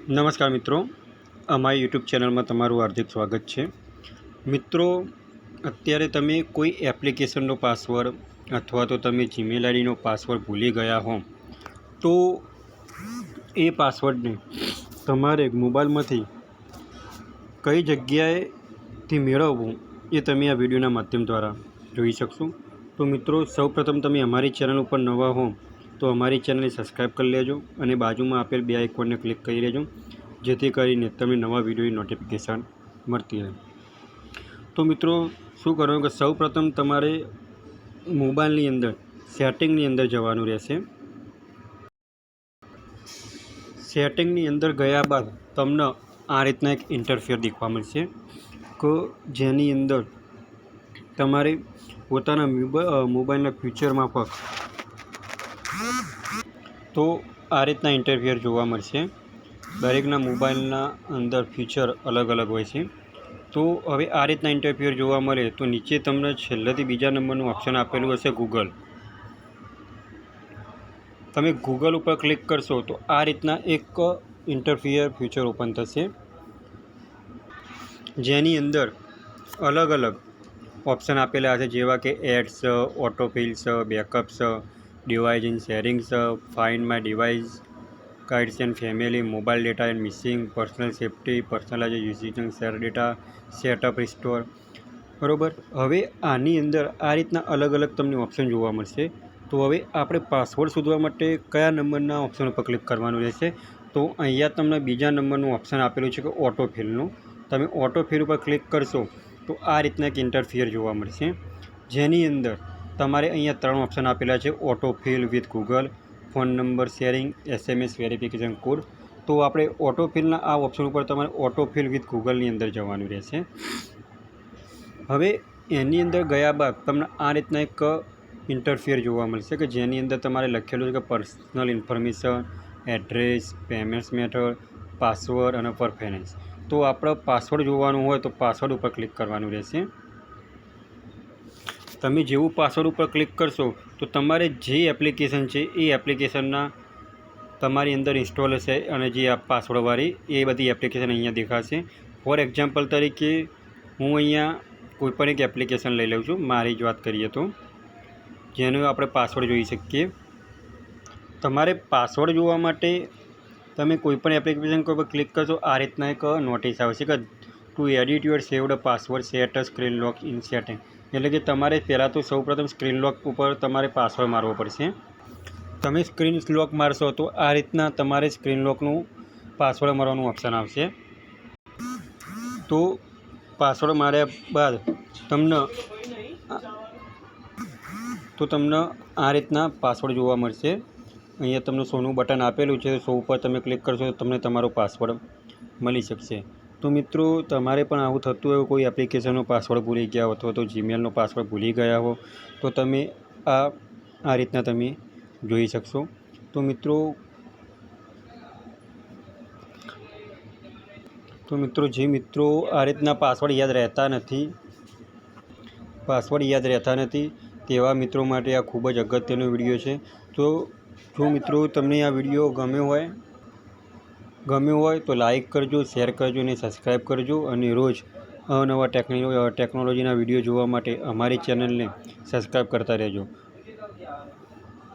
નમસ્કાર મિત્રો, અમારી યુટ્યુબ ચેનલમાં તમારું હાર્દિક સ્વાગત છે। મિત્રો, અત્યારે તમે કોઈ એપ્લિકેશનનો પાસવર્ડ અથવા તો તમે જીમેલ આઈડીનો પાસવર્ડ ભૂલી ગયા હો તો એ પાસવર્ડને તમારે મોબાઈલમાંથી કઈ જગ્યાએથી મેળવવું એ તમે આ વિડીયોના માધ્યમ દ્વારા જોઈ શકશો। તો મિત્રો, સૌપ્રથમ તમે અમારી ચેનલ ઉપર નવા હો તો અમારી ચેનલને સબસ્ક્રાઈબ કરી લેજો અને બાજુમાં આપેલ બે આઇકોનને ક્લિક કરી લેજો, જેથી કરીને તમને નવા વિડીયોની નોટિફિકેશન મળતી રહે। તો મિત્રો, શું કરવાનું કે સૌપ્રથમ તમારે મોબાઈલની અંદર સેટિંગની અંદર જવાનું રહેશે। સેટિંગની અંદર ગયા બાદ તમને આ રીતના એક ઇન્ટરફેસ દેખવા મળશે કે જેની અંદર તમારે પોતાના મોબાઈલના ફ્યુચરમાં ફક્ત તો આ રીતના ઇન્ટરફેસ જોવા મળશે। દરેકના મોબાઈલના અંદર ફીચર અલગ અલગ હોય છે। તો હવે આ રીતના ઇન્ટરફેસ જોવા મળે તો નીચે તમને છેલ્લેથી બીજા નંબરનું ઓપ્શન આપેલું હશે ગૂગલ। તમે ગૂગલ ઉપર ક્લિક કરશો તો આ રીતના એક ઇન્ટરફેસ ફીચર ઓપન થશે, જેની અંદર અલગ અલગ ઓપ્શન આપેલા હશે, જેવા કે ads, autofills, backups, device in sharings, find my device, guides and family, mobile data and missing, personal safety, personalize using share data, setup restore, બરાબર। હવે આની અંદર આ રીતના અલગ અલગ તમને ઓપ્શન જોવા મળશે। તો હવે આપણે પાસવર્ડ શોધવા માટે કયા નંબરના ઓપ્શન ઉપર ક્લિક કરવાનું રહેશે? તો અહીંયા તમને બીજા નંબરનું ઓપ્શન આપેલું છે કે ઓટોફિલનું। તમે ઓટોફિલ ઉપર ક્લિક કરશો તો આ રીતના એક ઇન્ટરફેસ જોવા મળશે, જેની અંદર તમારે અહીંયા 3 ઓપ્શન આપેલા છે: autofill with Google, phone number sharing, SMS verification code. તો આપણે ઓટોફિલના આ ઓપ્શન ઉપર તમારે ઓટોફિલ વિથ ગૂગલની અંદર જવાનું રહેશે। હવે એની અંદર ગયા બાદ તમને આ રીતના એક ઇન્ટરફેસ જોવા મળશે કે જેની અંદર તમારે લખેલું છે કે personal information, address, payment method, password અને પરફોર્મન્સ। તો આપણે પાસવર્ડ જોવાનું હોય તો પાસવર્ડ ઉપર ક્લિક કરવાનું રહેશે। તમે જેવું પાસવર્ડ ઉપર ક્લિક કરશો તો તમારે જે એપ્લિકેશન છે એ એપ્લિકેશનના તમારી અંદર ઇન્સ્ટોલ હશે અને જે આ પાસવર્ડવાળી એ બધી એપ્લિકેશન અહીંયા દેખાશે। ફોર એક્ઝામ્પલ તરીકે હું અહીંયા કોઈપણ એક એપ્લિકેશન લઈ લઉં છું, મારી જ વાત કરીએ તો, જેનો આપણે પાસવર્ડ જોઈ શકીએ। તમારે પાસવર્ડ જોવા માટે તમે કોઈપણ એપ્લિકેશન પર ક્લિક કરશો, આ રીતના એક નોટિસ આવશે કે to edit your saved password set screen lock in setting. એટલે કે તમારે પહેલાં તો સૌપ્રથમ સ્ક્રીન લોક ઉપર તમારે પાસવર્ડ મારવો પડશે। તમે સ્ક્રીન લોક મારશો તો આ રીતના તમારે સ્ક્રીન લોકનું પાસવર્ડ મારવાનું ઓપ્શન આવશે। તો પાસવર્ડ માર્યા બાદ તમને આ રીતના પાસવર્ડ જોવા મળશે। અહીંયા તમને શોનું બટન આપેલું છે, શો ઉપર તમે ક્લિક કરશો તો તમને તમારો પાસવર્ડ મળી શકશે। તો મિત્રો, તમારે પણ આવું થતું હોય, કોઈ એપ્લિકેશનનો પાસવર્ડ ભૂલી ગયા હો અથવા તો જીમેલનો પાસવર્ડ ભૂલી ગયા હો તો તમે આ રીતના તમે જોઈ શકશો। તો જે મિત્રો આ રીતના પાસવર્ડ યાદ રહેતા નથી તેવા મિત્રો માટે આ ખૂબ જ અગત્યનો વિડીયો છે। તો જો મિત્રો તમને આ વિડીયો ગમ્યો હોય તો લાઈક કરજો, શેર કરજો અને સબસ્ક્રાઈબ કરજો, અને રોજ અવનવા ટેકનોલોજીના વિડીયો જોવા માટે અમારી ચેનલને સબસ્ક્રાઈબ કરતા રહેજો।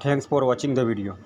Thanks for watching the video.